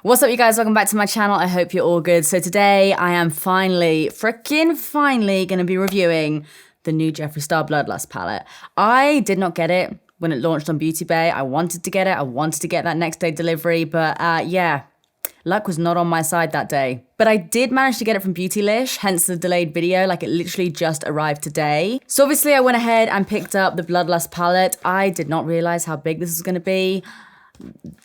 What's up, you guys? Welcome back to my channel. I hope you're all good. So today I am finally going to be reviewing the new Jeffree Star Bloodlust palette. I did not get it when it launched on Beauty Bay. I wanted to get it. I wanted to get that next day delivery, but yeah, luck was not on my side that day. But I did manage to get it from Beautylish, hence the delayed video. Like, it literally just arrived today. So obviously I went ahead and picked up the Bloodlust palette. I did not realize how big this was going to be.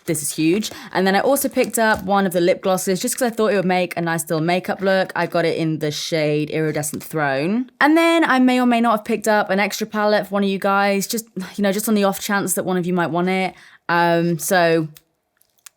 This is huge. And then I also picked up one of the lip glosses just because I thought it would make a nice little makeup look. I got it in the shade Iridescent Throne. And then I may or may not have picked up an extra palette for one of you guys, just on the off chance that one of you might want it. So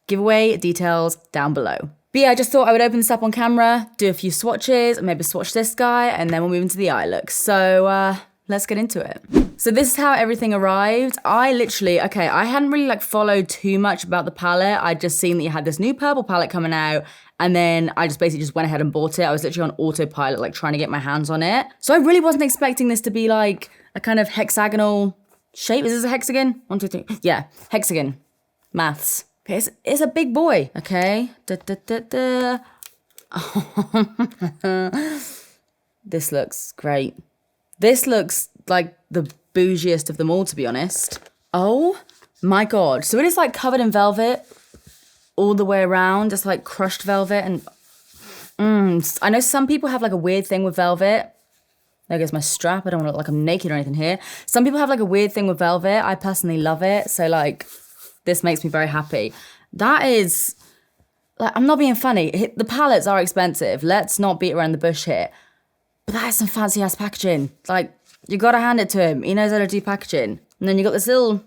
giveaway details down below. But yeah, I just thought I would open this up on camera, do a few swatches, maybe swatch this guy, and then we'll move into the eye look. So let's get into it. So this is how everything arrived. I hadn't really followed too much about the palette. I'd just seen that you had this new purple palette coming out, and then I just went ahead and bought it. I was literally on autopilot, trying to get my hands on it. So I really wasn't expecting this to be like a kind of hexagonal shape. Is this a hexagon? 1, 2, 3. Yeah, hexagon. Maths. Okay, it's a big boy. Okay. This looks great. This looks like the bougiest of them all, to be honest. Oh my God. So it is covered in velvet all the way around, just crushed velvet. And I know some people have a weird thing with velvet. There goes my strap. I don't want to look like I'm naked or anything here. Some people have a weird thing with velvet. I personally love it. So this makes me very happy. That is, I'm not being funny. The palettes are expensive. Let's not beat around the bush here. But that is some fancy ass packaging. You gotta hand it to him. He knows how to do packaging. And then you got this little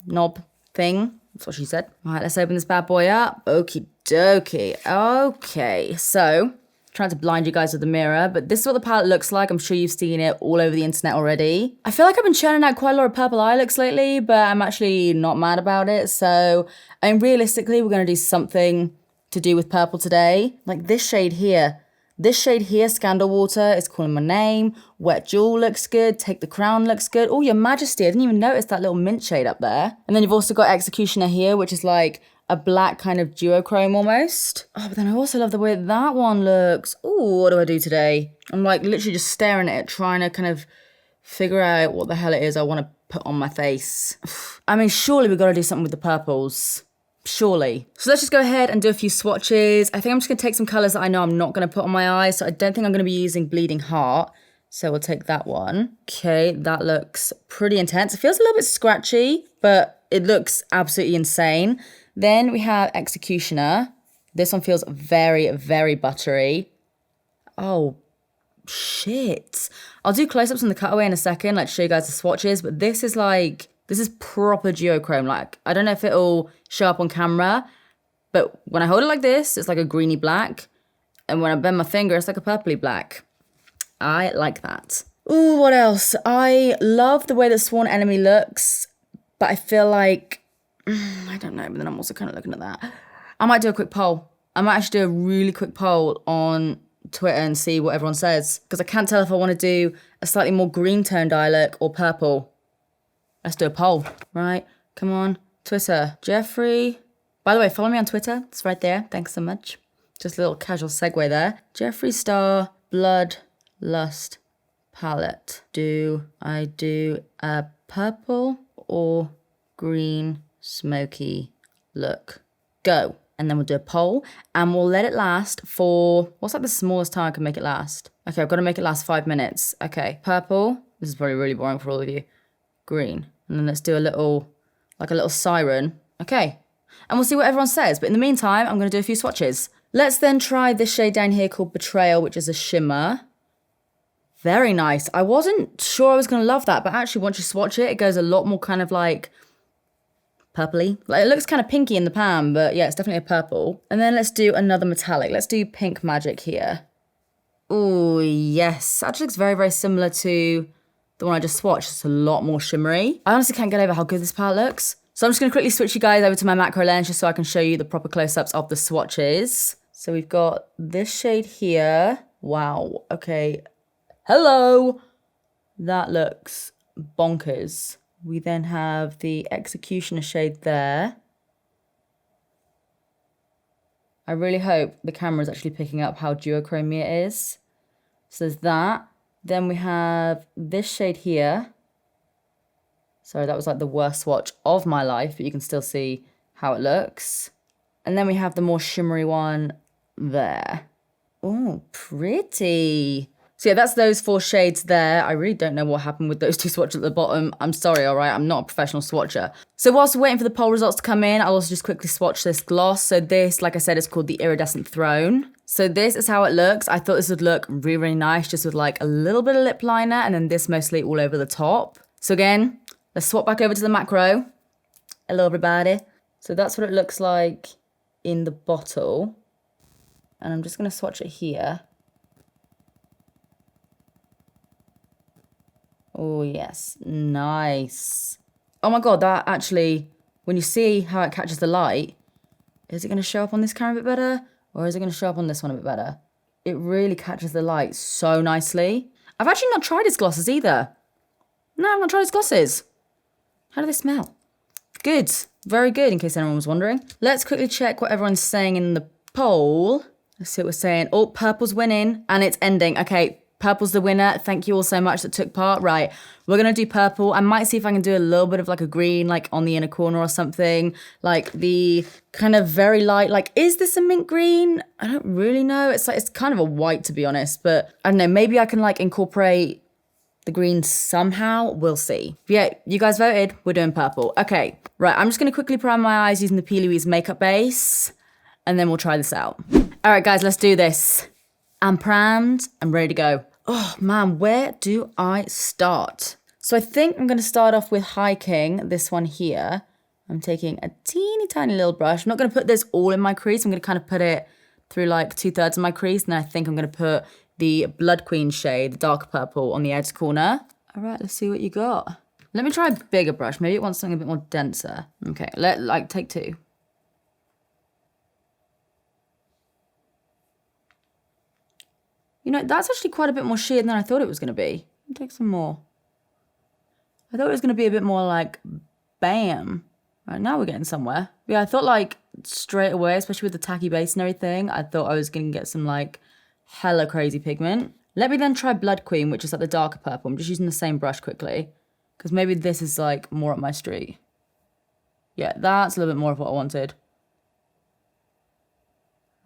knob thing. That's what she said. All right, let's open this bad boy up. Okie dokie. Okay, so trying to blind you guys with the mirror, but this is what the palette looks like. I'm sure you've seen it all over the internet already. I feel like I've been churning out quite a lot of purple eye looks lately, but I'm actually not mad about it. So, realistically, we're gonna do something to do with purple today. This shade here. This shade here, Scandal Water, is calling my name. Wet Jewel looks good. Take the Crown looks good. Oh, Your Majesty, I didn't even notice that little mint shade up there. And then you've also got Executioner here, which is a black kind of duochrome almost. Oh, but then I also love the way that one looks. Oh, what do I do today? I'm literally just staring at it, trying to kind of figure out what the hell it is I want to put on my face. Surely we've got to do something with the purples. Surely. So let's just go ahead and do a few swatches. I think I'm just going to take some colours that I know I'm not going to put on my eyes. So I don't think I'm going to be using Bleeding Heart. So we'll take that one. Okay, that looks pretty intense. It feels a little bit scratchy, but it looks absolutely insane. Then we have Executioner. This one feels very, very buttery. Oh, shit. I'll do close-ups on the cutaway in a second, to show you guys the swatches, but this is this is proper duochrome. I don't know if it'll show up on camera, but when I hold it like this, it's like a greeny black. And when I bend my finger, it's like a purpley black. I like that. Ooh, what else? I love the way that Sworn Enemy looks, but I feel I don't know, but then I'm also kind of looking at that. I might do a quick poll. I might actually do a really quick poll on Twitter and see what everyone says, because I can't tell if I want to do a slightly more green toned eye look or purple. Let's do a poll, right? Come on, Twitter. Jeffree. By the way, follow me on Twitter. It's right there. Thanks so much. Just a little casual segue there. Jeffree Star Bloodlust palette. Do I do a purple or green smoky look? Go. And then we'll do a poll, and we'll let it last for, what's the smallest time I can make it last? Okay, I've got to make it last 5 minutes. Okay, purple. This is probably really boring for all of you. Green. And then let's do a little siren. Okay. And we'll see what everyone says. But in the meantime, I'm going to do a few swatches. Let's then try this shade down here called Betrayal, which is a shimmer. Very nice. I wasn't sure I was going to love that, but actually once you swatch it, it goes a lot more kind of purpley. It looks kind of pinky in the pan, but yeah, it's definitely a purple. And then let's do another metallic. Let's do Pink Magic here. Oh, yes. That looks very, very similar to the one I just swatched. It's a lot more shimmery. I honestly can't get over how good this palette looks. So I'm just going to quickly switch you guys over to my macro lens just so I can show you the proper close-ups of the swatches. So we've got this shade here. Wow. Okay. Hello. That looks bonkers. We then have the Executioner shade there. I really hope the camera is actually picking up how duochrome it is. So there's that. Then we have this shade here. Sorry, that was like the worst swatch of my life, but you can still see how it looks. And then we have the more shimmery one there. Oh, pretty. So yeah, that's those 4 shades there. I really don't know what happened with those 2 swatches at the bottom. I'm sorry, all right? I'm not a professional swatcher. So whilst we're waiting for the poll results to come in, I'll also just quickly swatch this gloss. So this, like I said, is called the Iridescent Throne. So this is how it looks. I thought this would look really, really nice, just with like a little bit of lip liner and then this mostly all over the top. So again, let's swap back over to the macro. Hello, everybody. So that's what it looks like in the bottle. And I'm just going to swatch it here. Oh, yes. Nice. Oh, my God. That actually, when you see how it catches the light, is it going to show up on this camera a bit better? Or is it going to show up on this one a bit better? It really catches the light so nicely. I've actually not tried his glosses either. No, I've not tried his glosses. How do they smell? Good. Very good, in case anyone was wondering. Let's quickly check what everyone's saying in the poll. Let's see what we're saying. Oh, purple's winning and it's ending. Okay, purple's the winner. Thank you all so much that took part. Right, we're going to do purple. I might see if I can do a little bit of like a green, like on the inner corner or something. Like the kind of very light, like, is this a mint green? I don't really know. It's like, it's kind of a white, to be honest. But I don't know, maybe I can like incorporate the green somehow. We'll see. But yeah, you guys voted. We're doing purple. Okay, right. I'm just going to quickly prime my eyes using the P. Louise makeup base. And then we'll try this out. All right, guys, let's do this. I'm primed. I'm ready to go. Oh, man, where do I start? So I think I'm going to start off with hiking this one here. I'm taking a teeny tiny little brush. I'm not going to put this all in my crease. I'm going to kind of put it through like 2/3 of my crease. And then I think I'm going to put the Blood Queen shade, the dark purple, on the edge corner. All right, let's see what you got. Let me try a bigger brush. Maybe it wants something a bit more denser. Okay, take 2. You know, that's actually quite a bit more sheer than I thought it was going to be. Let me take some more. I thought it was going to be a bit more like, bam. Right, now we're getting somewhere. Yeah, I thought like straight away, especially with the tacky base and everything, I thought I was going to get some like hella crazy pigment. Let me then try Blood Queen, which is like the darker purple. I'm just using the same brush quickly. Because maybe this is like more up my street. Yeah, that's a little bit more of what I wanted.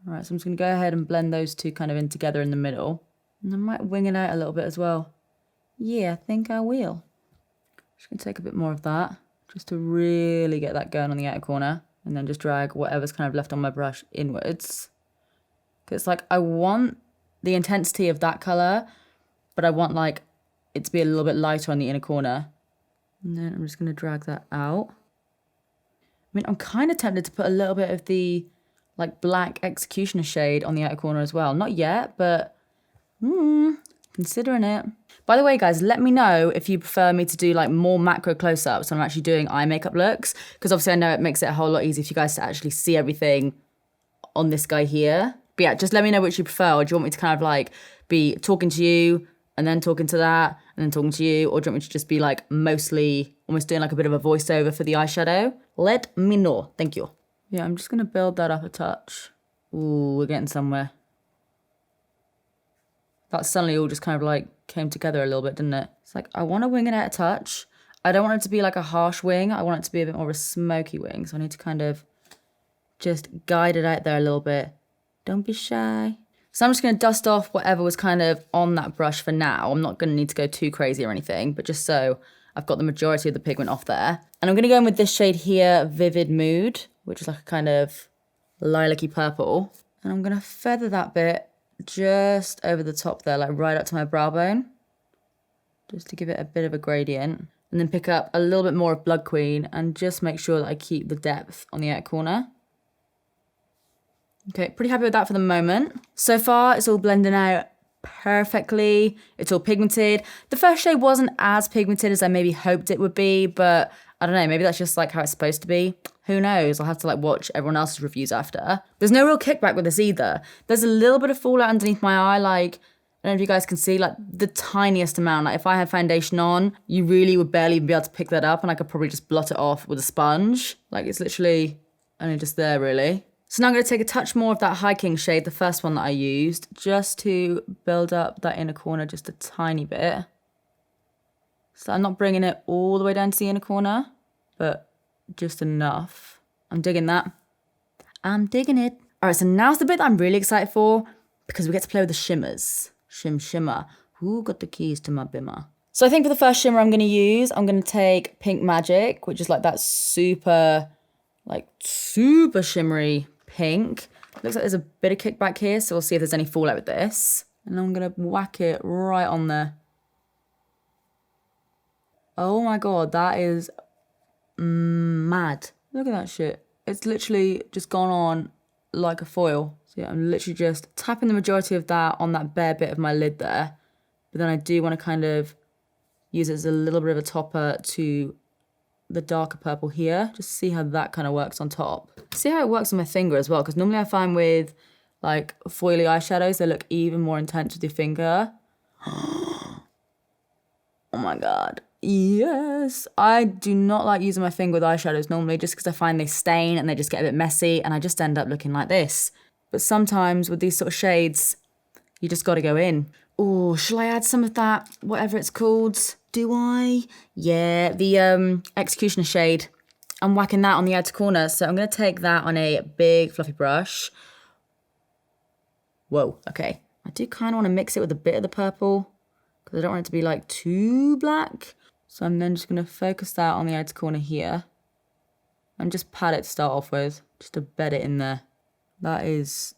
All right, so I'm just going to go ahead and blend those 2 kind of in together in the middle. And I might wing it out a little bit as well. Yeah, I think I will. Just going to take a bit more of that, just to really get that going on the outer corner. And then just drag whatever's kind of left on my brush inwards. Because like, I want the intensity of that colour, but I want like it to be a little bit lighter on the inner corner. And then I'm just going to drag that out. I mean, I'm kind of tempted to put a little bit of the like black Executioner shade on the outer corner as well. Not yet, but considering it. By the way, guys, let me know if you prefer me to do like more macro close-ups when I'm actually doing eye makeup looks, because obviously I know it makes it a whole lot easier for you guys to actually see everything on this guy here. But yeah, just let me know which you prefer. Or do you want me to kind of like be talking to you and then talking to that and then talking to you? Or do you want me to just be like mostly almost doing like a bit of a voiceover for the eyeshadow? Let me know. Thank you. Yeah, I'm just going to build that up a touch. Ooh, we're getting somewhere. That suddenly all just kind of like came together a little bit, didn't it? It's like, I want to wing it out a touch. I don't want it to be like a harsh wing. I want it to be a bit more of a smoky wing. So I need to kind of just guide it out there a little bit. Don't be shy. So I'm just going to dust off whatever was kind of on that brush for now. I'm not going to need to go too crazy or anything, but just so I've got the majority of the pigment off there. And I'm going to go in with this shade here, Vivid Mood, which is like a kind of lilac-y purple. And I'm going to feather that bit just over the top there, like right up to my brow bone. Just to give it a bit of a gradient. And then pick up a little bit more of Blood Queen and just make sure that I keep the depth on the outer corner. Okay, pretty happy with that for the moment. So far, it's all blending out perfectly. It's all pigmented. The first shade wasn't as pigmented as I maybe hoped it would be, but I don't know, maybe that's just like how it's supposed to be. Who knows? I'll have to like watch everyone else's reviews after. There's no real kickback with this either. There's a little bit of fallout underneath my eye, like, I don't know if you guys can see, like the tiniest amount. Like if I had foundation on, you really would barely even be able to pick that up, and I could probably just blot it off with a sponge. Like it's literally only just there really. So now I'm going to take a touch more of that hiking shade, the first one that I used, just to build up that inner corner just a tiny bit. So I'm not bringing it all the way down to the inner corner, but just enough. I'm digging that. I'm digging it. All right, so now's the bit that I'm really excited for because we get to play with the shimmers. Shimmer. Who got the keys to my bimmer? So I think for the first shimmer I'm going to use, I'm going to take Pink Magic, which is like that super shimmery pink. Looks like there's a bit of kickback here, so we'll see if there's any fallout with this. And I'm going to whack it right on there. Oh my god, that is mad. Look at that shit. It's literally just gone on like a foil. So yeah, I'm literally just tapping the majority of that on that bare bit of my lid there. But then I do want to kind of use it as a little bit of a topper to the darker purple here. Just see how that kind of works on top. See how it works on my finger as well, because normally I find with like foily eyeshadows, they look even more intense with your finger. Oh my god. Yes. I do not like using my finger with eyeshadows normally just because I find they stain and they just get a bit messy and I just end up looking like this. But sometimes with these sort of shades, you just got to go in. Oh, shall I add some of that, whatever it's called? Do I? Yeah, the Executioner shade. I'm whacking that on the outer corner. So I'm going to take that on a big fluffy brush. Whoa, okay. I do kind of want to mix it with a bit of the purple because I don't want it to be like too black. So I'm then just going to focus that on the outer corner here. And just pat it to start off with, just to bed it in there. That is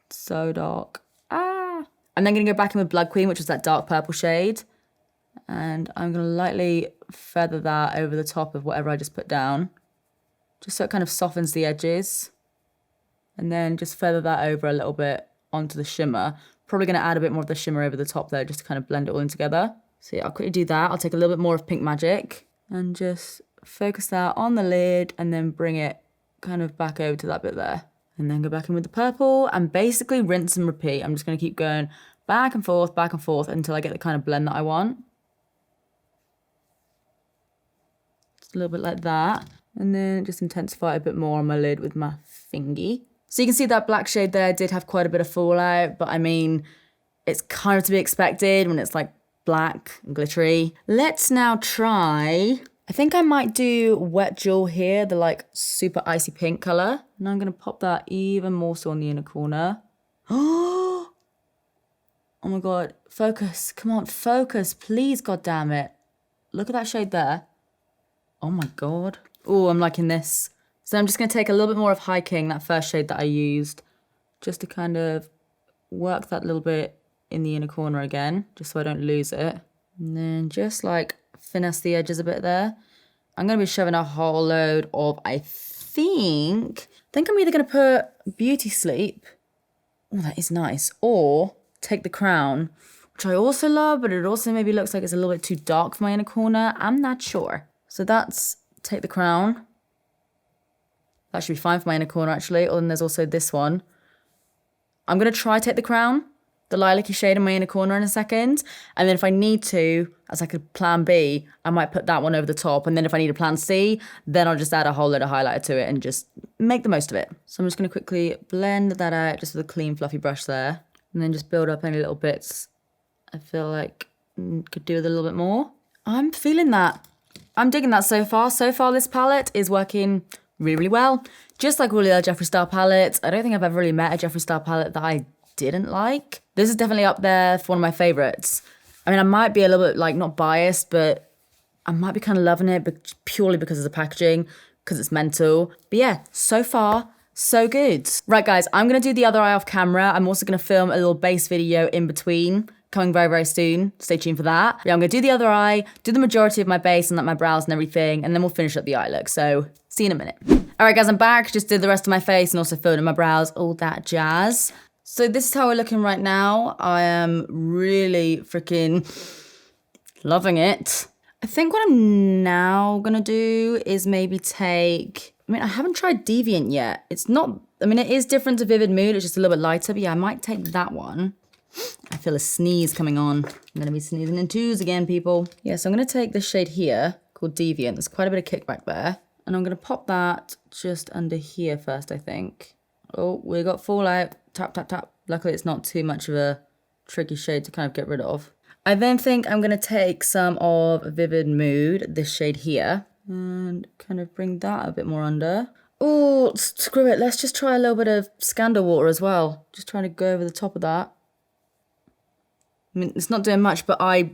so dark. Ah! I'm then going to go back in with Blood Queen, which is that dark purple shade. And I'm going to lightly feather that over the top of whatever I just put down. Just so it kind of softens the edges. And then just feather that over a little bit onto the shimmer. Probably going to add a bit more of the shimmer over the top there, just to kind of blend it all in together. So yeah, I'll quickly do that. I'll take a little bit more of Pink Magic and just focus that on the lid and then bring it kind of back over to that bit there. And then go back in with the purple and basically rinse and repeat. I'm just going to keep going back and forth until I get the kind of blend that I want. Just a little bit like that. And then just intensify a bit more on my lid with my fingy. So you can see that black shade there did have quite a bit of fallout, but I mean, it's kind of to be expected when it's like black and glittery. Let's now try, I think I might do Wet Jewel here, the like super icy pink color. And I'm gonna pop that even more so on the inner corner. Oh my god, focus, come on, focus, please, god damn it. Look at that shade there. Oh my god. Oh, I'm liking this. So I'm just gonna take a little bit more of Hiking, that first shade that I used, just to kind of work that little bit in the inner corner again, just so I don't lose it. And then just like finesse the edges a bit there. I'm going to be shoving a whole load of, I think I'm either going to put Beauty Sleep. Oh, that is nice. Or take the Crown, which I also love, but it also maybe looks like it's a little bit too dark for my inner corner. I'm not sure. So that's Take the Crown. That should be fine for my inner corner, actually. Oh, and there's also this one. I'm going to try Take the Crown, the lilac-y shade in my inner corner in a second. And then if I need to, as like a plan B, I might put that one over the top. And then if I need a plan C, then I'll just add a whole load of highlighter to it and just make the most of it. So I'm just going to quickly blend that out just with a clean, fluffy brush there. And then just build up any little bits I feel like could do with a little bit more. I'm feeling that. I'm digging that so far. So far, this palette is working really, really well. Just like all the other Jeffree Star palettes, I don't think I've ever really met a Jeffree Star palette that I didn't like. This is definitely up there for one of my favorites. I mean, I might be a little bit like not biased, but I might be kind of loving it, but purely because of the packaging, because it's mental. But yeah, so far, so good. Right, guys, I'm going to do the other eye off camera. I'm also going to film a little base video in between, coming very, very soon. Stay tuned for that. Yeah, I'm going to do the other eye, do the majority of my base and like my brows and everything, and then we'll finish up the eye look. So see you in a minute. All right, guys, I'm back. Just did the rest of my face and also filled in my brows, all that jazz. So this is how we're looking right now. I am really freaking loving it. I think what I'm now gonna do is maybe take, I mean, I haven't tried Deviant yet. It's not, I mean, it is different to Vivid Mood. It's just a little bit lighter, but yeah, I might take that one. I feel a sneeze coming on. I'm gonna be sneezing in twos again, people. Yeah, so I'm gonna take this shade here called Deviant. There's quite a bit of kickback there. And I'm gonna pop that just under here first, I think. Oh, we got Fallout. Tap, tap, tap. Luckily, it's not too much of a tricky shade to kind of get rid of. I then think I'm going to take some of Vivid Mood, this shade here, and kind of bring that a bit more under. Oh, screw it. Let's just try a little bit of Scandal Water as well. Just trying to go over the top of that. I mean, it's not doing much, but I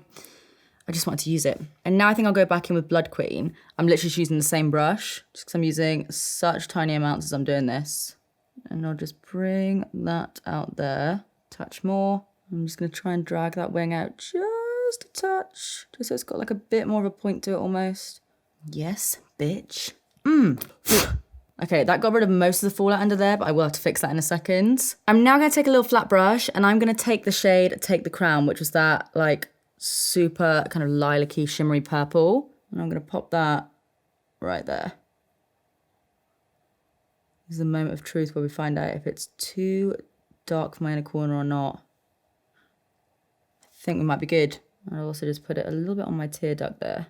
just wanted to use it. And now I think I'll go back in with Blood Queen. I'm literally just using the same brush, just because I'm using such tiny amounts as I'm doing this. And I'll just bring that out there. Touch more. I'm just going to try and drag that wing out just a touch. Just so it's got like a bit more of a point to it almost. Yes, bitch. Okay, that got rid of most of the fallout under there, but I will have to fix that in a second. I'm now going to take a little flat brush and I'm going to take the shade Take the Crown, which was that like super kind of lilac-y shimmery purple. And I'm going to pop that right there. This is the moment of truth where we find out if it's too dark for my inner corner or not. I think we might be good. I'll also just put it a little bit on my tear duct there.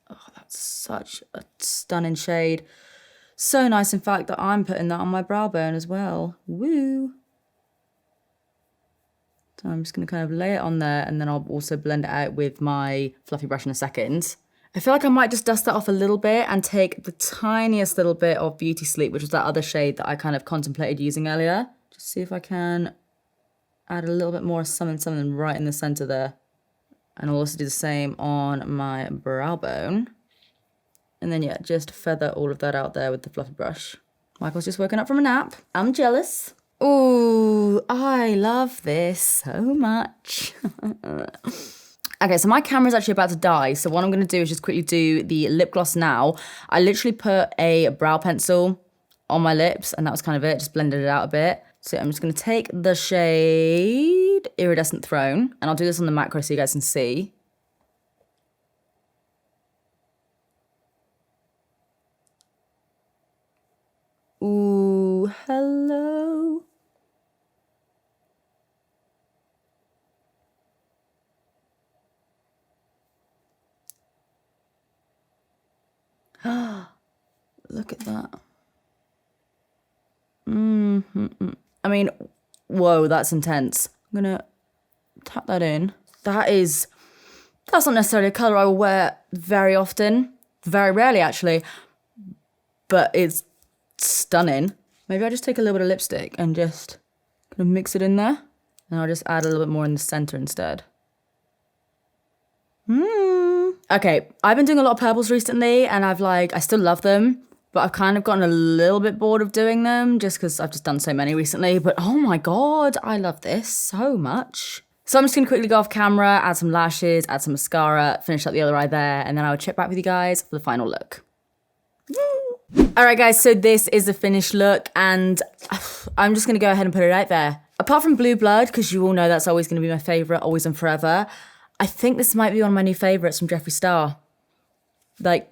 Oh, that's such a stunning shade. So nice, in fact, that I'm putting that on my brow bone as well. Woo! So I'm just going to kind of lay it on there and then I'll also blend it out with my fluffy brush in a second. I feel like I might just dust that off a little bit and take the tiniest little bit of Beauty Sleep, which was that other shade that I kind of contemplated using earlier. Just see if I can add a little bit more something right in the center there. And I'll also do the same on my brow bone. And then, yeah, just feather all of that out there with the fluffy brush. Michael's just woken up from a nap. I'm jealous. Ooh, I love this so much. Okay, so my camera's actually about to die. So what I'm going to do is just quickly do the lip gloss now. I literally put a brow pencil on my lips and that was kind of it. Just blended it out a bit. So I'm just going to take the shade Iridescent Throne, and I'll do this on the macro so you guys can see. Ooh, hello. Look at that. I mean, whoa, that's intense. I'm gonna tap that in. That's not necessarily a colour I will wear very often. Very rarely, actually. But it's stunning. Maybe I'll just take a little bit of lipstick and just kind of mix it in there. And I'll just add a little bit more in the centre instead. Okay, I've been doing a lot of purples recently and I still love them. But I've kind of gotten a little bit bored of doing them just because I've just done so many recently. But oh my God, I love this so much. So I'm just going to quickly go off camera, add some lashes, add some mascara, finish up the other eye there, and then I will check back with you guys for the final look. All right, guys, so this is the finished look, and I'm just going to go ahead and put it out there. Apart from Blue Blood, because you all know that's always going to be my favourite, always and forever, I think this might be one of my new favourites from Jeffree Star. Like,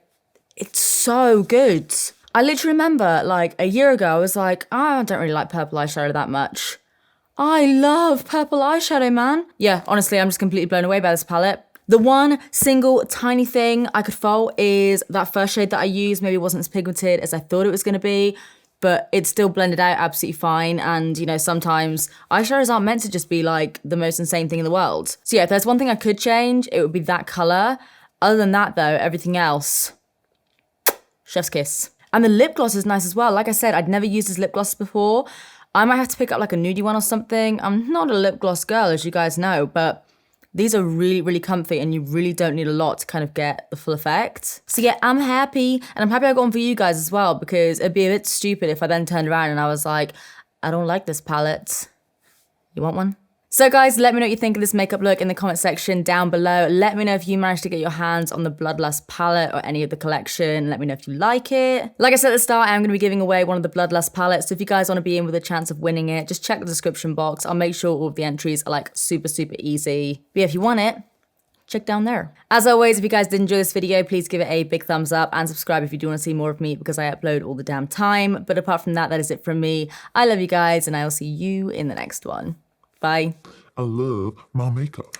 it's so good. I literally remember, like, a year ago, I was like, oh, I don't really like purple eyeshadow that much. I love purple eyeshadow, man. Yeah, honestly, I'm just completely blown away by this palette. The one single tiny thing I could fault is that first shade that I used maybe wasn't as pigmented as I thought it was going to be, but it still blended out absolutely fine. And, you know, sometimes eyeshadows aren't meant to just be, like, the most insane thing in the world. So, yeah, if there's one thing I could change, it would be that colour. Other than that, though, everything else... chef's kiss. And the lip gloss is nice as well. Like I said, I'd never used this lip gloss before. I might have to pick up like a nudie one or something. I'm not a lip gloss girl, as you guys know, but these are really, really comfy and you really don't need a lot to kind of get the full effect. So yeah, I'm happy. And I'm happy I got one for you guys as well because it'd be a bit stupid if I then turned around and I was like, I don't like this palette. You want one? So guys, let me know what you think of this makeup look in the comment section down below. Let me know if you managed to get your hands on the Bloodlust palette or any of the collection. Let me know if you like it. Like I said at the start, I am going to be giving away one of the Bloodlust palettes. So if you guys want to be in with a chance of winning it, just check the description box. I'll make sure all of the entries are like super, super easy. But yeah, if you want it, check down there. As always, if you guys did enjoy this video, please give it a big thumbs up and subscribe if you do want to see more of me because I upload all the damn time. But apart from that, that is it from me. I love you guys and I will see you in the next one. Bye. I love my makeup.